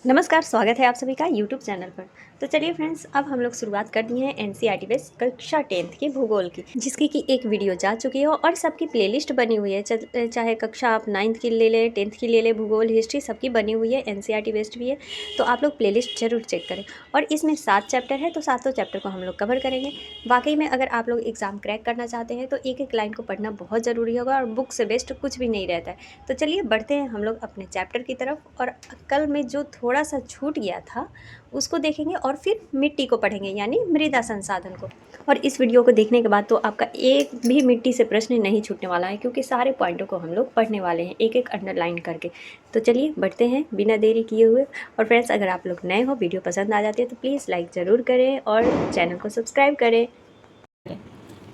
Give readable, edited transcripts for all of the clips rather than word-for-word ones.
नमस्कार, स्वागत है आप सभी का यूट्यूब चैनल पर। तो चलिए फ्रेंड्स, अब हम लोग शुरुआत कर दिए हैं एनसीईआरटी बेस्ड कक्षा 10th की भूगोल की, जिसकी कि एक वीडियो जा चुकी है और सबकी प्लेलिस्ट बनी हुई है। चाहे कक्षा आप 9th की ले लें, 10th की ले लें, भूगोल, हिस्ट्री सबकी बनी हुई है, एनसीईआरटी बेस्ड भी है। तो आप लोग प्लेलिस्ट जरूर चेक करें। और इसमें 7 चैप्टर है, तो सातों चैप्टर को हम लोग कवर करेंगे। वाकई में अगर आप लोग एग्ज़ाम क्रैक करना चाहते हैं तो एक एक लाइन को पढ़ना बहुत ज़रूरी होगा और बुक से बेस्ट कुछ भी नहीं रहता है। तो चलिए बढ़ते हैं हम लोग अपने चैप्टर की तरफ। और कल में जो थोड़ा सा छूट गया था उसको देखेंगे और फिर मिट्टी को पढ़ेंगे, यानी मृदा संसाधन को। और इस वीडियो को देखने के बाद तो आपका एक भी मिट्टी से प्रश्न नहीं छूटने वाला है, क्योंकि सारे पॉइंटों को हम लोग पढ़ने वाले हैं एक एक अंडरलाइन करके। तो चलिए बढ़ते हैं बिना देरी किए हुए। और फ्रेंड्स, अगर आप लोग नए हो, वीडियो पसंद आ जाती है तो प्लीज़ लाइक ज़रूर करें और चैनल को सब्सक्राइब करें।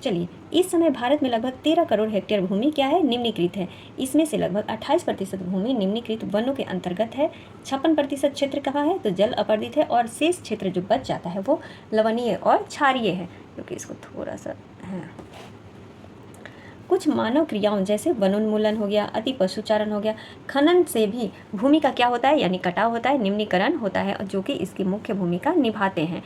चलिए, इस समय भारत में लगभग 13 करोड़ हेक्टेयर भूमि क्या है, निम्नीकृत है। इसमें से लगभग 28% भूमि निम्नीकृत वनों के अंतर्गत है। 56% क्षेत्र कहाँ है, तो जल अपर्दित है। और शेष क्षेत्र जो बच जाता है वो लवणीय और क्षारीय है, क्योंकि इसको थोड़ा सा है। कुछ मानव क्रियाओं जैसे वनोन्मूलन हो गया, अति पशुचारण हो गया, खनन से भी भूमि का क्या होता है, यानी कटाव होता है, निम्नीकरण होता है, जो कि इसकी मुख्य भूमिका निभाते हैं।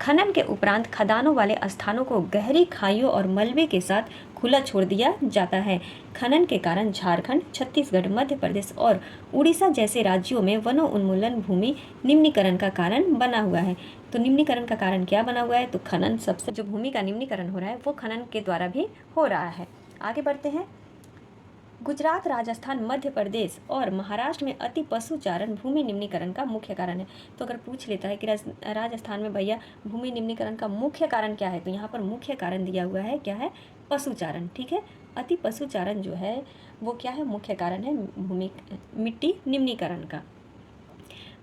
खनन के उपरांत खदानों वाले स्थानों को गहरी खाइयों और मलबे के साथ खुला छोड़ दिया जाता है। खनन के कारण झारखंड, छत्तीसगढ़, मध्य प्रदेश और उड़ीसा जैसे राज्यों में वनों उन्मूलन भूमि निम्नीकरण का कारण बना हुआ है। तो निम्नीकरण का कारण क्या बना हुआ है, तो खनन। सबसे जो भूमि का निम्नीकरण हो रहा है वो खनन के द्वारा भी हो रहा है। आगे बढ़ते हैं। गुजरात, राजस्थान, मध्य प्रदेश और महाराष्ट्र में अति पशुचारण भूमि निम्नीकरण का मुख्य कारण है। तो अगर पूछ लेता है कि राजस्थान में भैया भूमि निम्नीकरण का मुख्य कारण क्या है, तो यहाँ पर मुख्य कारण दिया हुआ है, क्या है, पशुचारण। ठीक है, अति पशुचारण जो है वो क्या है, मुख्य कारण है भूमि मिट्टी निम्नीकरण का।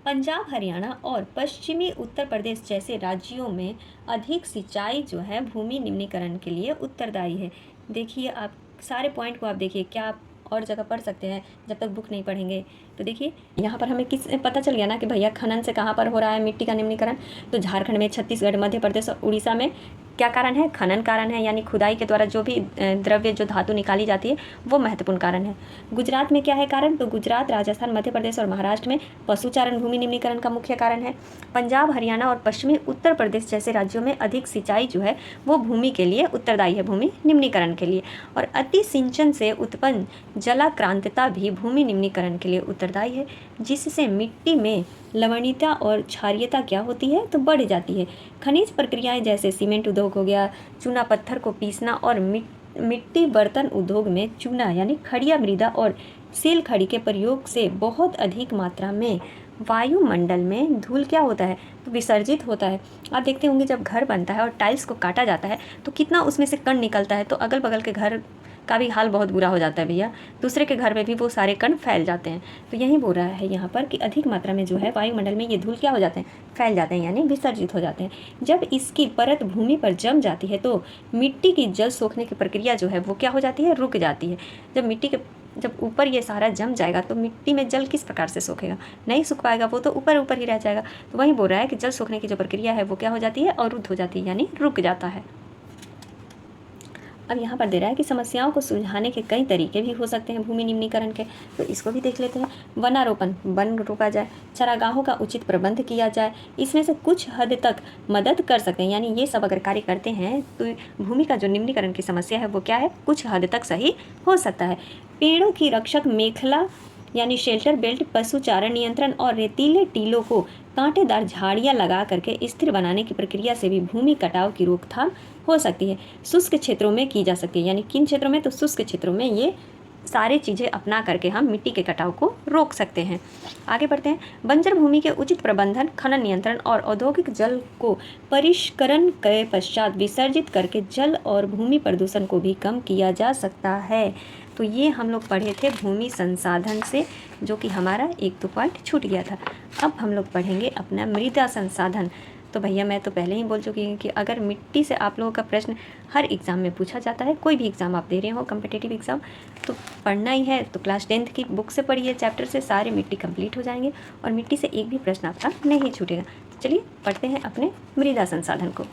पंजाब, हरियाणा और पश्चिमी उत्तर प्रदेश जैसे राज्यों में अधिक सिंचाई जो है भूमि निम्नीकरण के लिए उत्तरदायी है। देखिए, आप सारे पॉइंट को आप देखिए, क्या आप और जगह पढ़ सकते हैं जब तक बुक नहीं पढ़ेंगे। तो देखिए, यहाँ पर हमें किस पता चल गया ना कि भैया खनन से कहाँ पर हो रहा है मिट्टी का निम्नीकरण, तो झारखंड में, छत्तीसगढ़, मध्य प्रदेश और उड़ीसा में क्या कारण है, खनन कारण है, यानी खुदाई के द्वारा जो भी द्रव्य, जो धातु निकाली जाती है वो महत्वपूर्ण कारण है। गुजरात में क्या है कारण, तो गुजरात, राजस्थान, मध्य प्रदेश और महाराष्ट्र में पशुचारण भूमि निम्नीकरण का मुख्य कारण है। पंजाब, हरियाणा और पश्चिमी उत्तर प्रदेश जैसे राज्यों में अधिक सिंचाई जो है वो भूमि के लिए उत्तरदायी है, भूमि निम्नीकरण के लिए। और अति सिंचन से उत्पन्न जलाक्रांतता भी भूमि निम्नीकरण के लिए उत्तरदायी है, जिससे मिट्टी में लवणीयता और क्षारीयता क्या होती है, तो बढ़ जाती है। खनिज प्रक्रियाएं जैसे सीमेंट उद्योग हो गया, चूना पत्थर को पीसना, और मिट्टी बर्तन उद्योग में चूना यानी खड़िया मृदा और सील खड़ी के प्रयोग से बहुत अधिक मात्रा में वायुमंडल में धूल क्या होता है, तो विसर्जित होता है। आप देखते होंगे जब घर बनता है और टाइल्स को काटा जाता है तो कितना उसमें से कण निकलता है, तो अगल बगल के घर का भी हाल बहुत बुरा हो जाता है भैया, दूसरे के घर में भी वो सारे कण फैल जाते हैं। तो यही बोल रहा है यहाँ पर कि अधिक मात्रा में जो है वायुमंडल में ये धूल क्या हो जाते हैं, फैल जाते हैं, यानी विसर्जित हो जाते हैं। जब इसकी परत भूमि पर जम जाती है तो मिट्टी की जल सोखने की प्रक्रिया जो है वो क्या हो जाती है, रुक जाती है। जब ऊपर ये सारा जम जाएगा तो मिट्टी में जल किस प्रकार से सोखेगा, नहीं सूख पाएगा, वो तो ऊपर ऊपर ही रह जाएगा। तो वही बोल रहा है कि जल सोखने की जो प्रक्रिया है वो क्या हो जाती है, अवरुद्ध हो जाती है, यानी रुक जाता है। अब यहाँ पर दे रहा है कि समस्याओं को सुलझाने के कई तरीके भी हो सकते हैं भूमि निम्नीकरण के, तो इसको भी देख लेते हैं। वनारोपण, वन रोका जाए, चरागाहों का उचित प्रबंध किया जाए, इसमें से कुछ हद तक मदद कर सकते हैं, यानी ये सब अगर कार्य करते हैं तो भूमि का जो निम्नीकरण की समस्या है वो क्या है, कुछ हद तक सही हो सकता है। पेड़ों की रक्षक मेखला यानी शेल्टर बेल्ट, पशुचारण नियंत्रण और रेतीले टीलों को कांटेदार झाड़ियाँ लगा करके स्थिर बनाने की प्रक्रिया से भी भूमि कटाव की रोकथाम हो सकती है। शुष्क क्षेत्रों में की जा सकती है, यानी किन क्षेत्रों में, तो शुष्क क्षेत्रों में ये सारी चीज़ें अपना करके हम मिट्टी के कटाव को रोक सकते हैं। आगे बढ़ते हैं। बंजर भूमि के उचित प्रबंधन, खनन नियंत्रण और औद्योगिक जल को परिष्करण के पश्चात विसर्जित करके जल और भूमि प्रदूषण को भी कम किया जा सकता है। तो ये हम लोग पढ़े थे भूमि संसाधन से, जो कि हमारा एक दो पॉइंट छूट गया था। अब हम लोग पढ़ेंगे अपना मृदा संसाधन। तो भैया मैं तो पहले ही बोल चुकी हूँ कि अगर मिट्टी से आप लोगों का प्रश्न हर एग्ज़ाम में पूछा जाता है, कोई भी एग्ज़ाम आप दे रहे हो, कम्पिटिटिव एग्ज़ाम, तो पढ़ना ही है तो क्लास 10th की बुक से पढ़िए, चैप्टर से सारे मिट्टी कंप्लीट हो जाएंगे और मिट्टी से एक भी प्रश्न आपका नहीं छूटेगा। तो चलिए पढ़ते हैं अपने मृदा संसाधन को।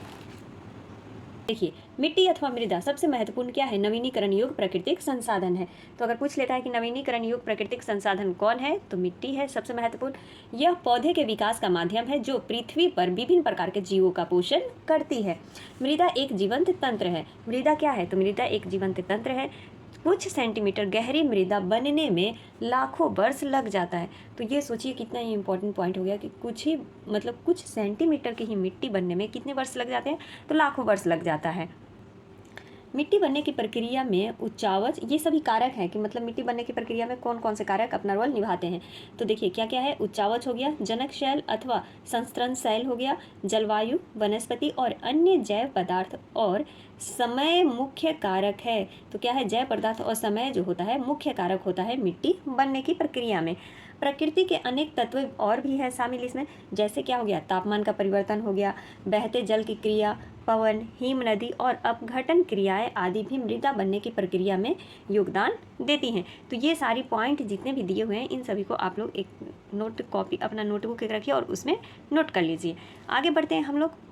देखिए, मिट्टी अथवा मृदा सबसे महत्वपूर्ण क्या है? नवीनीकरण योग्य प्राकृतिक संसाधन है। तो अगर पूछ लेता है कि नवीनीकरण योग्य प्राकृतिक संसाधन कौन है, तो मिट्टी है सबसे महत्वपूर्ण। यह पौधे के विकास का माध्यम है जो पृथ्वी पर विभिन्न प्रकार के जीवों का पोषण करती है। मृदा एक जीवंत तंत्र है। मृदा क्या है? तो मृदा एक जीवंत तंत्र है। कुछ सेंटीमीटर गहरी मृदा बनने में लाखों वर्ष लग जाता है। तो ये सोचिए कितना ही इंपॉर्टेंट पॉइंट हो गया कि कुछ सेंटीमीटर की ही मिट्टी बनने में कितने वर्ष लग जाते हैं? तो लाखों वर्ष लग जाता है। मिट्टी बनने की प्रक्रिया में उच्चावच, ये सभी कारक हैं कि मतलब मिट्टी बनने की प्रक्रिया में कौन कौन से कारक अपना रोल निभाते हैं। तो देखिए क्या क्या है। उच्चावच हो गया, जनक शैल अथवा संस्तरण शैल हो गया, जलवायु, वनस्पति और अन्य जैव पदार्थ, और समय मुख्य कारक है। तो क्या है? जैव पदार्थ और समय जो होता है मुख्य कारक होता है मिट्टी बनने की प्रक्रिया में। प्रकृति के अनेक तत्व और भी है शामिल इसमें, जैसे क्या हो गया? तापमान का परिवर्तन हो गया, बहते जल की क्रिया, पवन, हिम नदी और अपघटन क्रियाएं आदि भी मृदा बनने की प्रक्रिया में योगदान देती हैं। तो ये सारी पॉइंट जितने भी दिए हुए हैं इन सभी को आप लोग एक नोट कॉपी अपना नोटबुक एक रखिए और उसमें नोट कर लीजिए। आगे बढ़ते हैं हम लोग।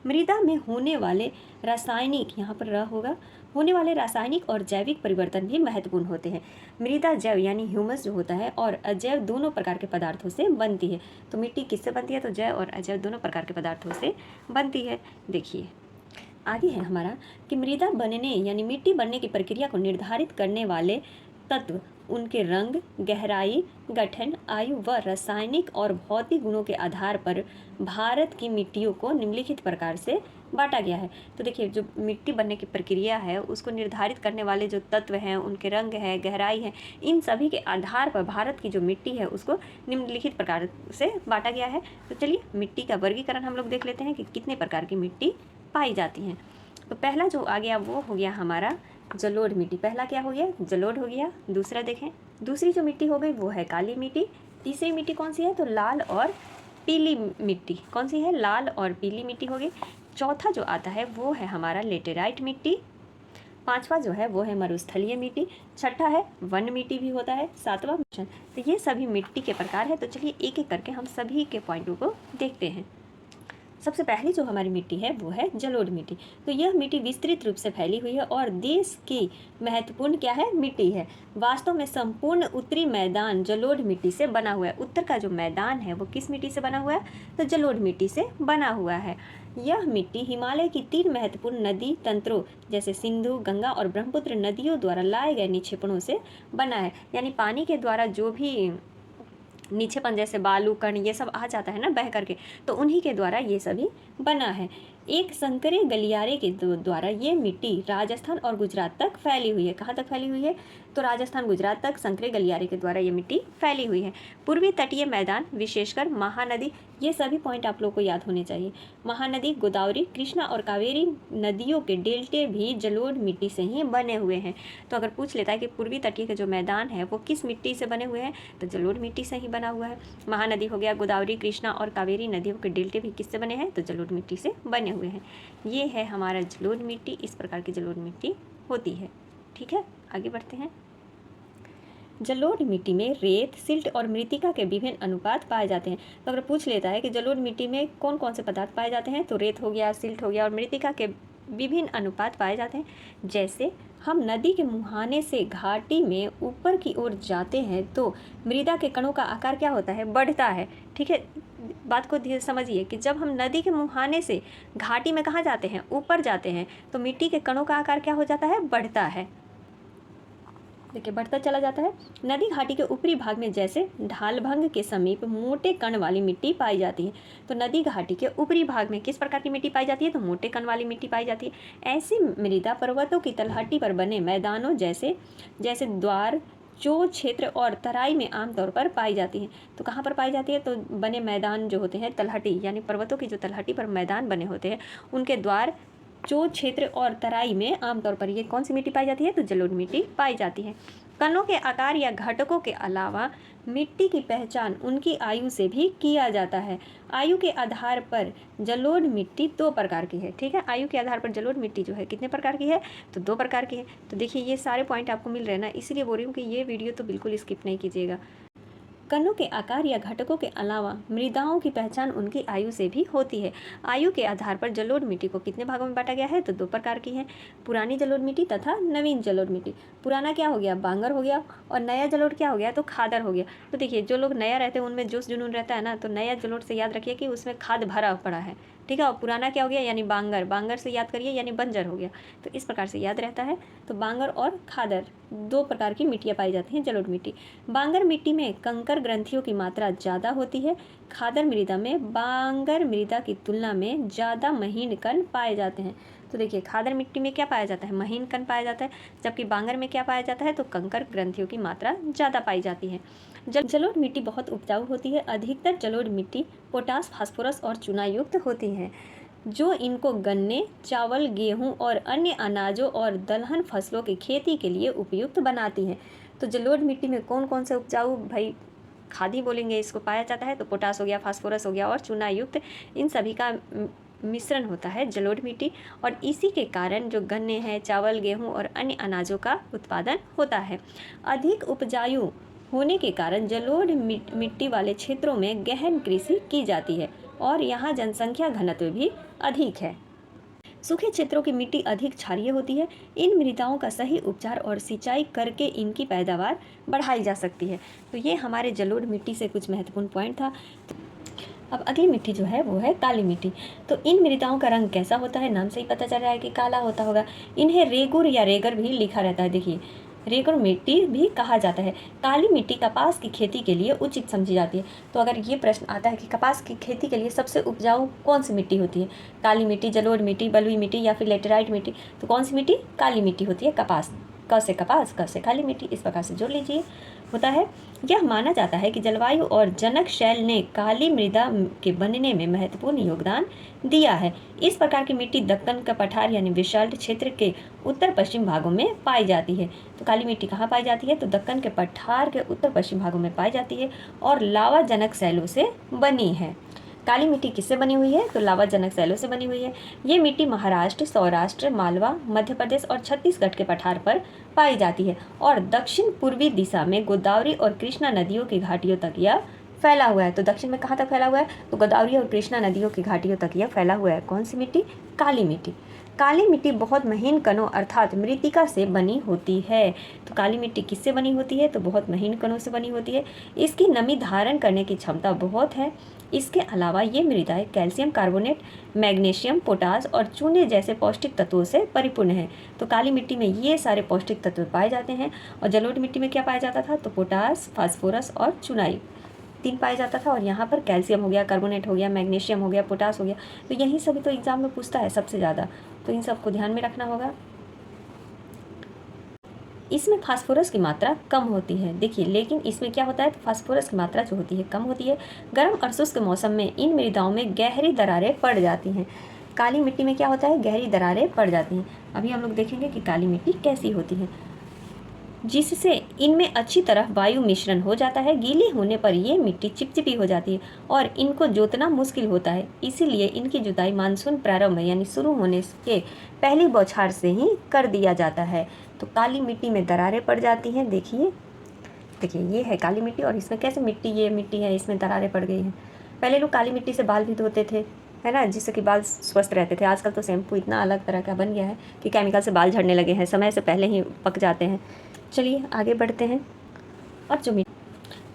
मृदा में होने वाले रासायनिक, यहाँ पर र होगा, होने वाले रासायनिक और जैविक परिवर्तन भी महत्वपूर्ण होते हैं। मृदा जैव यानी ह्यूमस जो होता है और अजैव दोनों प्रकार के पदार्थों से बनती है। तो मिट्टी किससे बनती है? तो जैव और अजैव दोनों प्रकार के पदार्थों से बनती है। देखिए आगे है हमारा कि मृदा बनने यानी मिट्टी बनने की प्रक्रिया को निर्धारित करने वाले तत्व उनके रंग, गहराई, गठन, आयु व रासायनिक और भौतिक गुणों के आधार पर भारत की मिट्टियों को निम्नलिखित प्रकार से बांटा गया है। तो देखिए जो मिट्टी बनने की प्रक्रिया है उसको निर्धारित करने वाले जो तत्व हैं, उनके रंग है, गहराई है, इन सभी के आधार पर भारत की जो मिट्टी है उसको निम्नलिखित प्रकार से बांटा गया है। तो चलिए मिट्टी का वर्गीकरण हम लोग देख लेते हैं कि कितने प्रकार की मिट्टी पाई जाती हैं। तो पहला जो आ गया वो हो गया हमारा जलोढ़ मिट्टी। पहला क्या हो गया? जलोढ़ हो गया। दूसरा देखें, दूसरी जो मिट्टी हो गई वो है काली मिट्टी। तीसरी मिट्टी कौन सी है? तो लाल और पीली मिट्टी। कौन सी है? लाल और पीली मिट्टी हो गई। चौथा जो आता है वो है हमारा लेटेराइट मिट्टी। पांचवा जो है वो है मरुस्थलीय मिट्टी। छठा है वन मिट्टी भी होता है। सातवां मिश्रण। तो ये सभी मिट्टी के प्रकार है। तो चलिए एक एक करके हम सभी के पॉइंटों को देखते हैं। सबसे पहली जो हमारी मिट्टी है वो है जलोढ़ मिट्टी। तो यह मिट्टी विस्तृत रूप से फैली हुई है और देश की महत्वपूर्ण क्या है? मिट्टी है। वास्तव में संपूर्ण उत्तरी मैदान जलोढ़ मिट्टी से बना हुआ है। उत्तर का जो मैदान है वो किस मिट्टी से बना हुआ है? तो जलोढ़ मिट्टी से बना हुआ है। यह मिट्टी हिमालय की 3 महत्वपूर्ण नदी तंत्रों जैसे सिंधु, गंगा और ब्रह्मपुत्र नदियों द्वारा लाए गए निक्षेपणों से बना है। यानी पानी के द्वारा जो भी निक्षेपण जैसे बालू, कण, ये सब आ जाता है ना बह करके, तो उन्हीं के द्वारा ये सभी बना है। एक संकरे गलियारे के द्वारा ये मिट्टी राजस्थान और गुजरात तक फैली हुई है। कहाँ तक फैली हुई है? तो राजस्थान गुजरात तक संकरे गलियारे के द्वारा ये मिट्टी फैली हुई है। पूर्वी तटीय मैदान विशेषकर महानदी, ये सभी पॉइंट आप लोग को याद होने चाहिए। महानदी, गोदावरी, कृष्णा और कावेरी नदियों के डेल्टे भी जलोढ़ मिट्टी से ही बने हुए हैं। तो अगर पूछ लेता है कि पूर्वी तटीय के जो मैदान है वो किस मिट्टी से बने हुए हैं, तो जलोढ़ मिट्टी से ही बना हुआ है। महानदी हो गया, गोदावरी, कृष्णा और कावेरी नदियों के डेल्टे भी किससे बने हैं? तो जलोढ़ मिट्टी से बने हुए हैं। ये है हमारा जलोढ़ मिट्टी। इस प्रकार की जलोढ़ मिट्टी होती है। ठीक है, आगे बढ़ते हैं। जलोढ़ मिट्टी में रेत, सिल्ट और मृत्तिका के विभिन्न अनुपात पाए जाते हैं। तो अगर पूछ लेता है कि जलोढ़ मिट्टी में कौन कौन से पदार्थ पाए जाते हैं, तो रेत हो गया, सिल्ट हो गया और मृत्तिका के विभिन्न अनुपात पाए जाते हैं। जैसे हम नदी के मुहाने से घाटी में ऊपर की ओर जाते हैं तो मृदा के कणों का आकार क्या होता है? बढ़ता है। ठीक है, बात को धीरे समझिए कि जब हम नदी के मुहाने से घाटी में कहाँ जाते हैं? ऊपर जाते हैं, तो मिट्टी के कणों का आकार क्या हो जाता है? बढ़ता है। देखिए बढ़ता चला जाता है। नदी घाटी के ऊपरी भाग में जैसे ढालभंग के समीप मोटे कण वाली मिट्टी पाई जाती है। तो नदी घाटी के ऊपरी भाग में किस प्रकार की मिट्टी पाई जाती है? तो मोटे कण वाली मिट्टी पाई जाती है। ऐसी मृदा पर्वतों की तलहटी पर बने मैदानों जैसे द्वार, चो क्षेत्र और तराई में आमतौर पर पाई जाती है। तो कहाँ पर पाई जाती है? तो बने मैदान जो होते हैं, तलहटी यानी पर्वतों की जो तलहटी पर मैदान बने होते हैं, उनके द्वार, चो क्षेत्र और तराई में आमतौर पर ये कौन सी मिट्टी पाई जाती है? तो जलोढ़ मिट्टी पाई जाती है। कणों के आकार या घटकों के अलावा मिट्टी की पहचान उनकी आयु से भी किया जाता है। आयु के आधार पर जलोढ़ मिट्टी 2 प्रकार की है। ठीक है, आयु के आधार पर जलोढ़ मिट्टी जो है कितने प्रकार की है? तो 2 प्रकार की है। तो देखिए ये सारे पॉइंट आपको मिल रहे हैं ना, इसीलिए बोल रही हूँ कि ये वीडियो तो बिल्कुल स्किप नहीं कीजिएगा। कणों के आकार या घटकों के अलावा मृदाओं की पहचान उनकी आयु से भी होती है। आयु के आधार पर जलोढ़ मिट्टी को कितने भागों में बांटा गया है? तो 2 प्रकार की है, पुरानी जलोढ़ मिट्टी तथा नवीन जलोढ़ मिट्टी। पुराना क्या हो गया? बांगर हो गया, और नया जलोढ़ क्या हो गया? तो खादर हो गया। तो देखिए, जो लोग नया रहते हैं उनमें जोश जुनून रहता है ना, तो नया जलोढ़ से याद रखिए कि उसमें खाद भरा पड़ा है, ठीक है। और पुराना क्या हो गया? यानी बांगर, बांगर से याद करिए यानी बंजर हो गया। तो इस प्रकार से याद रहता है। तो बांगर और खादर 2 प्रकार की मिट्टियाँ पाई जाती हैं जलोढ़ मिट्टी। बांगर मिट्टी में कंकर ग्रंथियों की मात्रा ज़्यादा होती है। खादर मृदा में बांगर मृदा की तुलना में ज़्यादा महीन कण पाए जाते हैं। तो देखिए, खादर मिट्टी में क्या पाया जाता है? महीन कण पाया जाता है, जबकि बांगर में क्या पाया जाता है? तो कंकर ग्रंथियों की मात्रा ज़्यादा पाई जाती है। जलोढ़ मिट्टी बहुत उपजाऊ होती है। अधिकतर जलोढ़ मिट्टी पोटास, फास्फोरस और चूना युक्त होती है, जो इनको गन्ने, चावल, गेहूं और अन्य अनाजों और दलहन फसलों की खेती के लिए उपयुक्त बनाती है। तो जलोढ़ मिट्टी में कौन कौन से उपजाऊ, भाई खादी बोलेंगे इसको, पाया जाता है? तो पोटास हो गया, फास्फोरस हो गया और चूना युक्त, इन सभी का मिश्रण होता है जलोढ़ मिट्टी। और इसी के कारण जो गन्ने हैं, चावल, गेहूं और अन्य अनाजों का उत्पादन होता है। अधिक उपजाऊ होने के कारण जलोढ़ मिट्टी वाले क्षेत्रों में गहन कृषि की जाती है और यहाँ जनसंख्या घनत्व भी अधिक है। सूखे क्षेत्रों की मिट्टी अधिक क्षारीय होती है। इन मृदाओं का सही उपचार और सिंचाई करके इनकी पैदावार बढ़ाई जा सकती है। तो ये हमारे जलोढ़ मिट्टी से कुछ महत्वपूर्ण पॉइंट था। अब अगली मिट्टी जो है वो है काली मिट्टी। तो इन मृदाओं का रंग कैसा होता है? नाम से ही पता चल रहा है कि काला होता होगा। इन्हें रेगुर या रेगर भी लिखा रहता है। देखिए, रेगुर मिट्टी भी कहा जाता है। काली मिट्टी कपास की खेती के लिए उचित समझी जाती है। तो अगर ये प्रश्न आता है कि कपास की खेती के लिए सबसे उपजाऊ कौन सी मिट्टी होती है? काली मिट्टी, जलोढ़ मिट्टी, बलुई मिट्टी या फिर लेटेराइट मिट्टी? तो कौन सी मिट्टी? काली मिट्टी होती है। कपास, क से कपास, क से काली मिट्टी, इस प्रकार से जोड़ लीजिए। होता है। यह माना जाता है कि जलवायु और जनक शैल ने काली मृदा के बनने में महत्वपूर्ण योगदान दिया है। इस प्रकार की मिट्टी दक्कन का पठार यानी विशाल क्षेत्र के उत्तर पश्चिम भागों में पाई जाती है। तो काली मिट्टी कहाँ पाई जाती है? तो दक्कन के पठार के उत्तर पश्चिम भागों में पाई जाती है और लावा जनक शैलों से बनी है। काली मिट्टी किससे बनी हुई है? तो लावा जनक शैलों से बनी हुई है। ये मिट्टी महाराष्ट्र, सौराष्ट्र, मालवा, मध्य प्रदेश और छत्तीसगढ़ के पठार पर पाई जाती है और दक्षिण पूर्वी दिशा में गोदावरी और कृष्णा नदियों की घाटियों तक यह फैला हुआ है। तो दक्षिण में कहाँ तक फैला हुआ है? तो गोदावरी और कृष्णा नदियों की घाटियों तक यह फैला हुआ है। कौन सी मिट्टी? काली मिट्टी। काली मिट्टी बहुत महीन कणों अर्थात मृत्तिका से बनी होती है। तो काली मिट्टी किससे बनी होती है? तो बहुत महीन कणों से बनी होती है। इसकी नमी धारण करने की क्षमता बहुत है। इसके अलावा ये मृदाएं कैल्शियम कार्बोनेट, मैग्नीशियम, पोटास और चूने जैसे पौष्टिक तत्वों से परिपूर्ण है। तो काली मिट्टी में ये सारे पौष्टिक तत्व पाए जाते हैं। और जलोढ़ मिट्टी में क्या पाया जाता था? तो पोटास, फास्फोरस और चुनाई 3 पाया जाता था। और यहाँ पर कैल्शियम हो गया, कार्बोनेट हो गया, मैग्नीशियम हो गया, पोटास हो गया। तो यही सभी तो एग्जाम में पूछता है सबसे ज़्यादा, तो इन सबको ध्यान में रखना होगा। इसमें फास्फोरस की मात्रा कम होती है। देखिए, लेकिन इसमें क्या होता है? तो फास्फोरस की मात्रा जो होती है कम होती है। गर्म और शुष्क मौसम में इन मृदाओं में गहरी दरारें पड़ जाती हैं। काली मिट्टी में क्या होता है? गहरी दरारें पड़ जाती हैं। अभी हम लोग देखेंगे कि काली मिट्टी कैसी होती है, जिससे इनमें अच्छी तरह वायु मिश्रण हो जाता है। गीली होने पर ये मिट्टी चिपचिपी हो जाती है और इनको जोतना मुश्किल होता है। इसीलिए इनकी जुताई मानसून प्रारंभ यानी शुरू होने के पहली बौछार से ही कर दिया जाता है। तो काली मिट्टी में दरारें पड़ जाती हैं। देखिए, ये है काली मिट्टी और इसमें कैसे मिट्टी, ये मिट्टी है, इसमें दरारें पड़ गई हैं। पहले लोग काली मिट्टी से बाल भी धोते थे, है ना, जिससे कि बाल स्वस्थ रहते थे। आजकल तो शैम्पू इतना अलग तरह का बन गया है कि केमिकल से बाल झड़ने लगे हैं, समय से पहले ही पक जाते हैं। चलिए आगे बढ़ते हैं। अब जो मिट्टी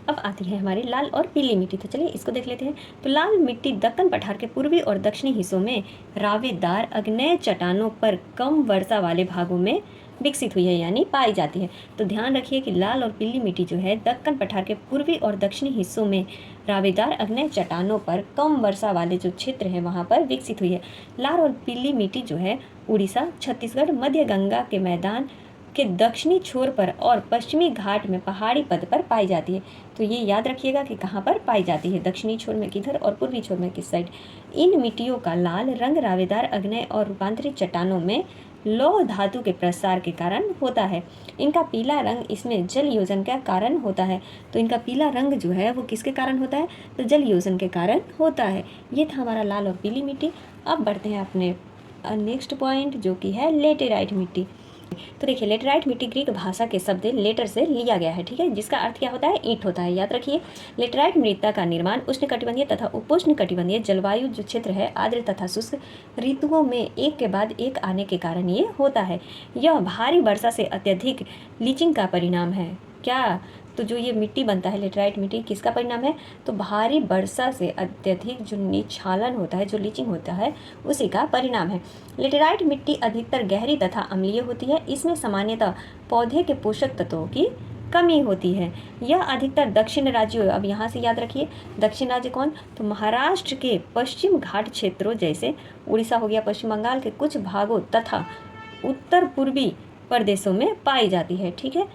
अब आती है हमारी लाल और पीली मिट्टी, तो चलिए इसको देख लेते हैं। तो लाल मिट्टी दक्कन पठार के पूर्वी और दक्षिणी हिस्सों में रावेदार अग्नेय चट्टानों पर कम वर्षा वाले भागों में विकसित हुई है यानी पाई जाती है। तो ध्यान रखिए कि लाल और पीली मिट्टी जो है दक्कन पठार के पूर्वी और दक्षिणी हिस्सों में रावेदार अग्नेय चट्टानों पर कम वर्षा वाले जो क्षेत्र हैं वहाँ पर विकसित हुई है। लाल और पीली मिट्टी जो है उड़ीसा, छत्तीसगढ़, मध्य गंगा के मैदान के दक्षिणी छोर पर और पश्चिमी घाट में पहाड़ी पद पर पाई जाती है। तो ये याद रखिएगा कि कहाँ पर पाई जाती है, दक्षिणी छोर में किधर और पूर्वी छोर में किस साइड। इन मिट्टियों का लाल रंग रावेदार अग्नेय और रूपांतरित चट्टानों में लौह धातु के प्रसार के कारण होता है। इनका पीला रंग इसमें जल योजन का कारण होता है। तो इनका पीला रंग जो है वो किसके कारण होता है? तो जल योजन के कारण होता है। ये था हमारा लाल और पीली मिट्टी। अब बढ़ते हैं अपने नेक्स्ट पॉइंट जो कि है लेटेराइट मिट्टी। तो देखिए लेटेराइट मिट्टी ग्रीक भाषा के शब्द लेटर से लिया गया है, ठीक है, जिसका अर्थ क्या होता है, ईंट होता है। याद रखिए लेटेराइट मृदा का निर्माण उष्णकटिबंधीय तथा उपोष्णकटिबंधीय जलवायु जो क्षेत्र है आर्द्र तथा शुष्क ऋतुओं में एक के बाद एक आने के कारण ये होता है। यह भारी वर्षा से अत्यधिक लीचिंग का परिणाम है। क्या, तो जो ये मिट्टी बनता है लेटेराइट मिट्टी किसका परिणाम है, तो भारी वर्षा से अत्यधिक जो निक्षालन होता है, जो लीचिंग होता है, उसी का परिणाम है। लेटेराइट मिट्टी अधिकतर गहरी तथा अम्लीय होती है। इसमें सामान्यतः पौधे के पोषक तत्वों की कमी होती है। यह अधिकतर दक्षिण राज्यों, अब यहाँ से याद रखिए दक्षिण राज्य कौन, तो महाराष्ट्र के पश्चिम घाट क्षेत्रों जैसे उड़ीसा हो गया, पश्चिम बंगाल के कुछ भागों तथा उत्तर पूर्वी प्रदेशों में पाई जाती है, ठीक है।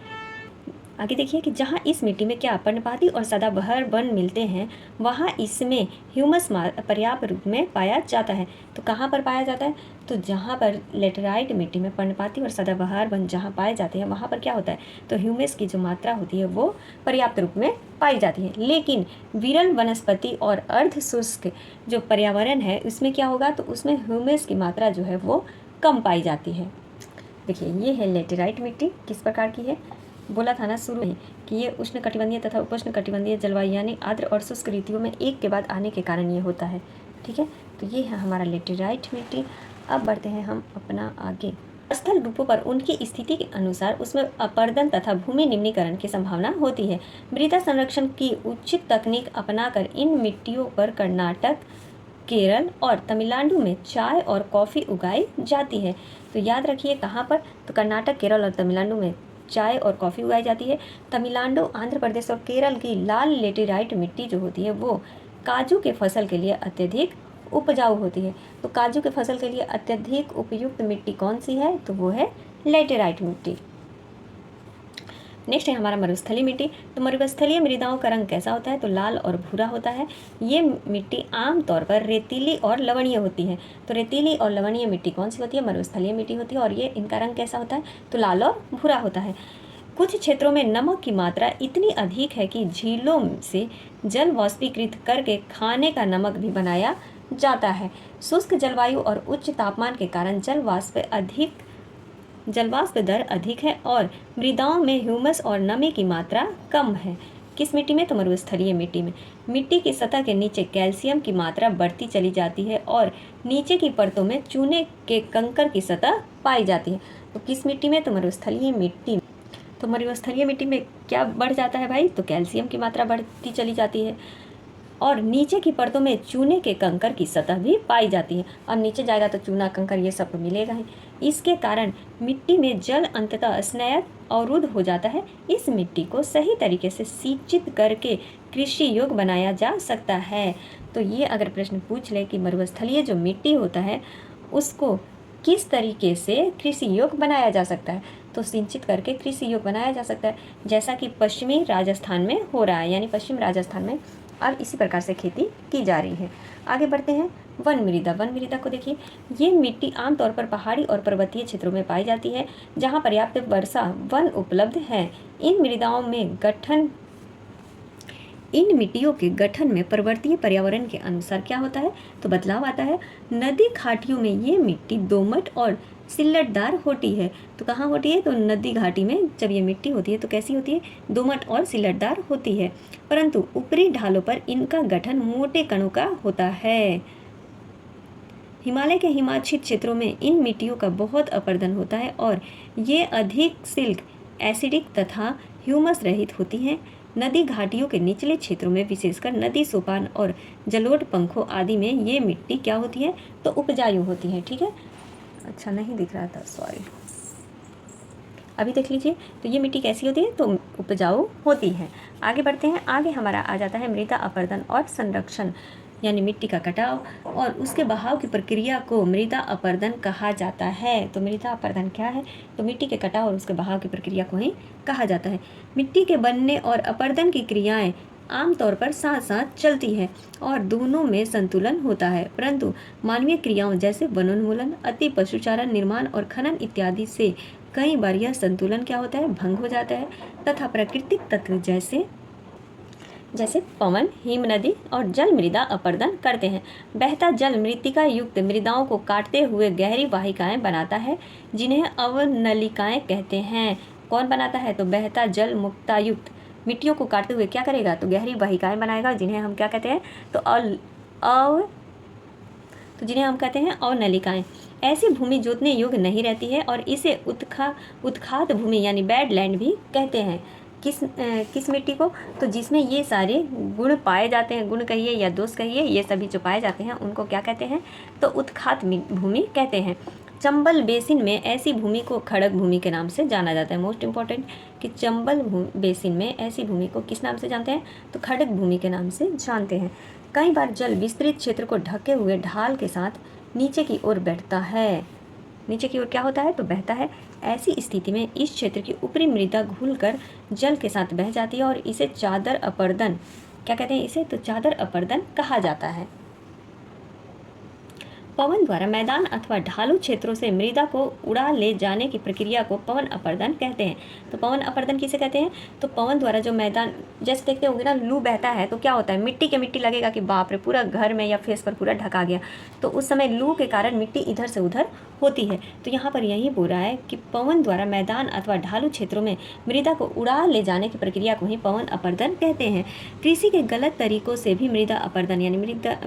आगे देखिए कि जहाँ इस मिट्टी में क्या पर्णपाती और सदाबहार वन मिलते हैं वहाँ इसमें ह्यूमस पर्याप्त रूप में पाया जाता है। तो कहाँ पर पाया जाता है, तो जहाँ पर लेटेराइट मिट्टी में पर्णपाती और सदाबहार वन जहाँ पाए जाते हैं वहाँ पर क्या होता है, तो ह्यूमस की जो मात्रा होती है वो पर्याप्त रूप में पाई जाती है। लेकिन विरल वनस्पति और अर्ध शुष्क जो पर्यावरण है उसमें क्या होगा, तो उसमें ह्यूमस की मात्रा जो है वो कम पाई जाती है। देखिए ये है लेटेराइट मिट्टी, किस प्रकार की है, बोला था ना शुरू में कि ये उष्णकटिबंधीय तथा उपोष्णकटिबंधीय जलवायु यानी आर्द्र और शुष्क ऋतुओं में एक के बाद आने के कारण ये होता है, ठीक है। तो ये है हमारा लेटेराइट मिट्टी। अब बढ़ते हैं हम अपना आगे। स्थल रूपों पर उनकी स्थिति के अनुसार उसमें अपर्दन तथा भूमि निम्नीकरण की संभावना होती है। मृदा संरक्षण की उचित तकनीक अपनाकर इन मिट्टियों पर कर्नाटक, केरल और तमिलनाडु में चाय और कॉफ़ी उगाई जाती है। तो याद रखिए कहाँ पर, तो कर्नाटक, केरल और तमिलनाडु में चाय और कॉफ़ी उगाई जाती है। तमिलनाडु, आंध्र प्रदेश और केरल की लाल लेटेराइट मिट्टी जो होती है वो काजू के फसल के लिए अत्यधिक उपजाऊ होती है। तो काजू के फसल के लिए अत्यधिक उपयुक्त मिट्टी कौन सी है, तो वो है लेटेराइट मिट्टी। नेक्स्ट है हमारा मरुस्थलीय मिट्टी। तो मरुस्थलीय मृदाओं का रंग कैसा होता है, तो लाल और भूरा होता है। ये मिट्टी आमतौर पर रेतीली और लवणीय होती है। तो रेतीली और लवणीय मिट्टी कौन सी होती है, मरुस्थलीय मिट्टी होती है। और ये इनका रंग कैसा होता है, तो लाल और भूरा होता है। कुछ क्षेत्रों में नमक की मात्रा इतनी अधिक है कि झीलों से जल वाष्पीकृत करके खाने का नमक भी बनाया जाता है। शुष्क जलवायु और उच्च तापमान के कारण जलवाष्प दर अधिक है और मृदाओं में ह्यूमस और नमी की मात्रा कम है। किस मिट्टी में, तो मरुस्थलीय मिट्टी में। मिट्टी की सतह के नीचे कैल्शियम की मात्रा बढ़ती चली जाती है और नीचे की परतों में चूने के कंकर की सतह पाई जाती है। तो किस मिट्टी में, तो मरुस्थलीय मिट्टी में। तो मरुस्थलीय मिट्टी में क्या बढ़ जाता है भाई, तो कैल्शियम की मात्रा बढ़ती चली जाती है और नीचे की परतों में चूने के कंकर की सतह भी पाई जाती है। अब नीचे जाएगा तो चूना, कंकर ये सब तो मिलेगा ही। इसके कारण मिट्टी में जल अंततः स्नायक अवरुद्ध हो जाता है। इस मिट्टी को सही तरीके से सिंचित करके कृषि योग्य बनाया जा सकता है। तो ये अगर प्रश्न पूछ ले कि मरुस्थलीय जो मिट्टी होता है उसको किस तरीके से कृषि योग्य बनाया जा सकता है, तो सिंचित करके कृषि योग्य बनाया जा सकता है, जैसा कि पश्चिमी राजस्थान में हो रहा है। यानी पश्चिम राजस्थान में अब इसी प्रकार से खेती की जा रही है। आगे बढ़ते हैं वन मृदा। वन मृदा को देखिए, ये मिट्टी आमतौर पर पहाड़ी और पर्वतीय क्षेत्रों में पाई जाती है जहाँ पर्याप्त वर्षा वन उपलब्ध है। इन मिट्टियों के गठन में पर्वतीय पर्यावरण के अनुसार क्या होता है, तो बदलाव आता है। नदी घाटियों में ये मिट्टी दोमट और सिल्लटदार होती है। तो कहाँ होती है, तो नदी घाटी में जब ये मिट्टी होती है तो कैसी होती है, दोमट और सिल्लटदार होती है। परंतु ऊपरी ढालों पर इनका गठन मोटे कणों का होता है। हिमालय के हिमाच्छिद क्षेत्रों में इन मिट्टियों का बहुत अपर्दन होता है और ये अधिक सिल्क, एसिडिक तथा ह्यूमस रहित होती हैं। नदी घाटियों के निचले क्षेत्रों में विशेषकर नदी सोपान और जलोढ़ पंखों आदि में ये मिट्टी क्या होती है, तो उपजाऊ होती है। ठीक है, अच्छा नहीं दिख रहा था, सॉरी, अभी देख लीजिए। तो ये मिट्टी कैसी होती है, तो उपजाऊ होती है। आगे बढ़ते हैं। आगे हमारा आ जाता है मृदा अपर्दन और संरक्षण, यानी मिट्टी का कटाव और उसके बहाव की प्रक्रिया को मृदा अपर्दन कहा जाता है। तो मृदा अपर्दन क्या है, तो मिट्टी के कटाव और उसके बहाव की प्रक्रिया को ही कहा जाता है। मिट्टी के बनने और अपर्दन की क्रियाएं आमतौर पर साथ साथ चलती है और दोनों में संतुलन होता है, परंतु मानवीय क्रियाओं जैसे वनोन्मूलन, अति पशुचारण, निर्माण और खनन इत्यादि से कई बार यह संतुलन क्या होता है, भंग हो जाता है तथा प्राकृतिक तत्व जैसे जैसे पवन, हिम नदी और जल मृदा अपर्दन करते हैं। बहता जल मृत्तिका युक्त मृदाओं को काटते हुए गहरी वाहिकाएं बनाता है, जिन्हें अवनलिकाएं कहते हैं। कौन बनाता है? तो बहता जल मुक्ता युक्त मिट्टियों को काटते हुए क्या करेगा? तो गहरी वाहिकाएं बनाएगा, जिन्हें हम क्या कहते हैं? जिन्हें हम कहते हैं अवनलिकाएं। ऐसी भूमि जोतने योग्य नहीं रहती है और इसे उत्खात भूमि यानी बैड लैंड भी कहते हैं। किस मिट्टी को? तो जिसमें ये सारे गुण पाए जाते हैं, गुण कहिए या दोष कहिए, ये सभी जो पाए जाते हैं उनको क्या कहते हैं? तो उत्खात भूमि कहते हैं। चंबल बेसिन में ऐसी भूमि को खड़क भूमि के नाम से जाना जाता है। मोस्ट इम्पॉर्टेंट कि चंबल बेसिन में ऐसी भूमि को किस नाम से जानते हैं? तो खड़क भूमि के नाम से जानते हैं। कई बार जल विस्तृत क्षेत्र को ढके हुए ढाल के साथ नीचे की ओर बैठता है। नीचे की ओर क्या होता है? तो बहता है। ऐसी स्थिति में इस क्षेत्र की ऊपरी मृदा घुलकर जल के साथ बह जाती है और इसे चादर अपर्दन क्या कहते हैं? इसे तो चादर अपर्दन कहा जाता है। पवन द्वारा मैदान अथवा ढालू क्षेत्रों से मृदा को उड़ा ले जाने की प्रक्रिया को पवन अपर्दन कहते हैं। तो पवन अपर्दन किसे कहते हैं? तो पवन द्वारा जो मैदान, जैसे देखते होंगे ना, लू बहता है तो क्या होता है? मिट्टी के मिट्टी लगेगा कि बाप रे पूरा घर में या फेस पर पूरा ढका गया, तो उस समय लू के कारण मिट्टी इधर से उधर होती है। तो यहाँ पर यही बोल रहा है कि पवन द्वारा मैदान अथवा ढालू क्षेत्रों में मृदा को उड़ा ले जाने की प्रक्रिया को ही पवन अपर्दन कहते हैं। कृषि के गलत तरीकों से भी मृदा अपर्दन यानी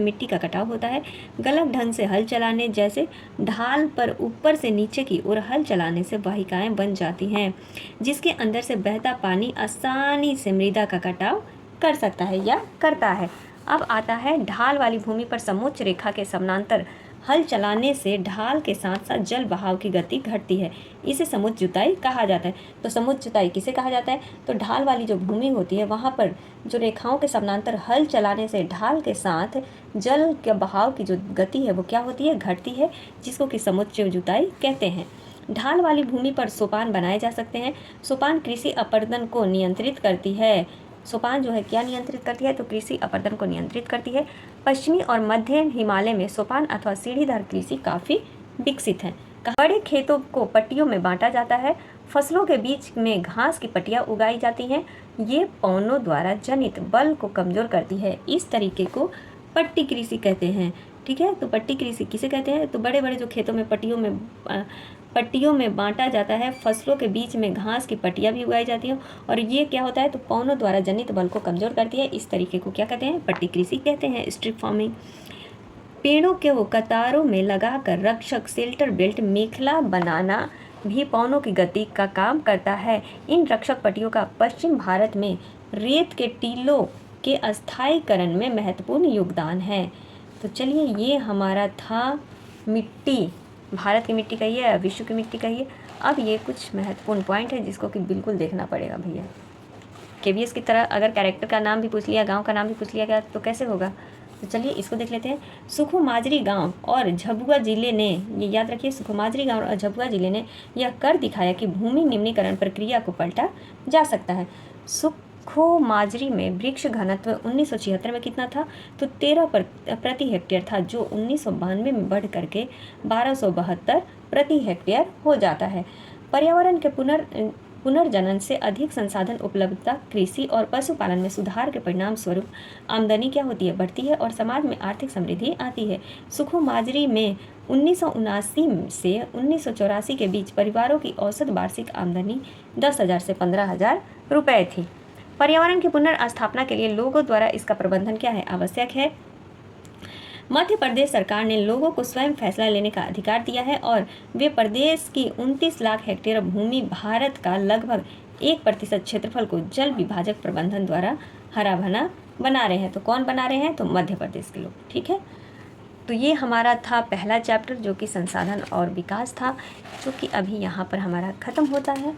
मिट्टी का कटाव होता है। गलत ढंग से हल चलाने, जैसे ढाल पर ऊपर से नीचे की ओर हल चलाने से वाहिकाएं बन जाती हैं, जिसके अंदर से बहता पानी आसानी से मृदा का कटाव कर सकता है या करता है। अब आता है ढाल वाली भूमि पर समोच्च रेखा के समानांतर हल चलाने से ढाल के साथ साथ जल बहाव की गति घटती है। इसे समुच्च जुताई कहा जाता है। तो समुच्च जुताई किसे कहा जाता है? तो ढाल वाली जो भूमि होती है वहाँ पर जो रेखाओं के समानांतर हल चलाने से ढाल के साथ जल के बहाव की जो गति है वो क्या होती है? घटती है, जिसको कि समुच्च जुताई कहते हैं। ढाल वाली भूमि पर सोपान बनाए जा सकते हैं। सोपान कृषि अपर्दन को नियंत्रित करती है। सोपान जो है क्या नियंत्रित करती है? तो कृषि अपर्दन को नियंत्रित करती है। पश्चिमी और मध्य हिमालय में सोपान अथवा सीढ़ीदार कृषि काफ़ी विकसित है। बड़े खेतों को पट्टियों में बांटा जाता है। फसलों के बीच में घास की पट्टियाँ उगाई जाती हैं। ये पवनों द्वारा जनित बल को कमज़ोर करती है। इस तरीके को पट्टी कृषि कहते हैं। ठीक है, तो पट्टी कृषि किसे कहते हैं? तो बड़े बड़े जो खेतों में पट्टियों में बांटा जाता है, फसलों के बीच में घास की पट्टियाँ भी उगाई जाती हैं, और ये क्या होता है? तो पवनों द्वारा जनित बल को कमज़ोर करती है। इस तरीके को क्या कहते हैं? पट्टी कृषि कहते हैं। Strip farming. पेड़ों के वो कतारों में लगाकर रक्षक शेल्टर बेल्ट मेखला बनाना भी पवनों की गति का काम करता है। इन रक्षक पट्टियों का पश्चिम भारत में रेत के टीलों के अस्थायीकरण में महत्वपूर्ण योगदान है। तो चलिए, ये हमारा था मिट्टी, भारत की मिट्टी कहिए या विश्व की मिट्टी कहिए। अब ये कुछ महत्वपूर्ण पॉइंट है जिसको कि बिल्कुल देखना पड़ेगा भैया। केवीएस की तरह अगर कैरेक्टर का नाम भी पूछ लिया, गांव का नाम भी पूछ लिया गया तो कैसे होगा? तो चलिए इसको देख लेते हैं। सुखोमाजरी गांव और झबुआ जिले ने, ये याद रखिए, सुखोमाजरी गांव और झबुआ जिले ने यह कर दिखाया कि भूमि निम्नीकरण प्रक्रिया को पलटा जा सकता है। सुखोमाजरी में वृक्ष घनत्व 1976 में कितना था? तो 13 प्रति हेक्टेयर था, जो 1992 में बढ़ करके 1272 प्रति हेक्टेयर हो जाता है। पर्यावरण के पुनर्जनन से अधिक संसाधन उपलब्धता, कृषि और पशुपालन में सुधार के परिणाम स्वरूप आमदनी क्या होती है? बढ़ती है और समाज में आर्थिक समृद्धि आती है। सुखोमाजरी में 1979 से 1984 के बीच परिवारों की औसत वार्षिक आमदनी 10,000 से 15,000 रुपये थी। पर्यावरण की पुनर्स्थापना के लिए लोगों द्वारा इसका प्रबंधन क्या है? आवश्यक है। मध्य प्रदेश सरकार ने लोगों को स्वयं फैसला लेने का अधिकार दिया है और वे प्रदेश की 29 लाख हेक्टेयर भूमि, भारत का लगभग 1% क्षेत्रफल को जल विभाजक प्रबंधन द्वारा हरा भरा बना रहे हैं। तो कौन बना रहे हैं? तो मध्य प्रदेश के लोग। ठीक है, तो ये हमारा था पहला चैप्टर जो कि संसाधन और विकास था, जो कि अभी यहाँ पर हमारा ख़त्म होता है।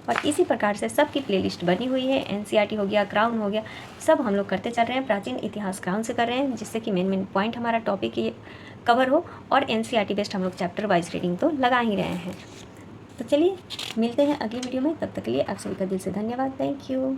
और इसी प्रकार से सबकी प्लेलिस्ट बनी हुई है। एनसीईआरटी हो गया, क्राउन हो गया, सब हम लोग करते चल रहे हैं। प्राचीन इतिहास क्राउन से कर रहे हैं, जिससे कि मेन पॉइंट हमारा टॉपिक ये कवर हो, और एनसीईआरटी बेस्ड हम लोग चैप्टर वाइज रीडिंग तो लगा ही रहे हैं। तो चलिए मिलते हैं अगली वीडियो में, तब तक के लिए आप सभी का दिल से धन्यवाद। Thank you.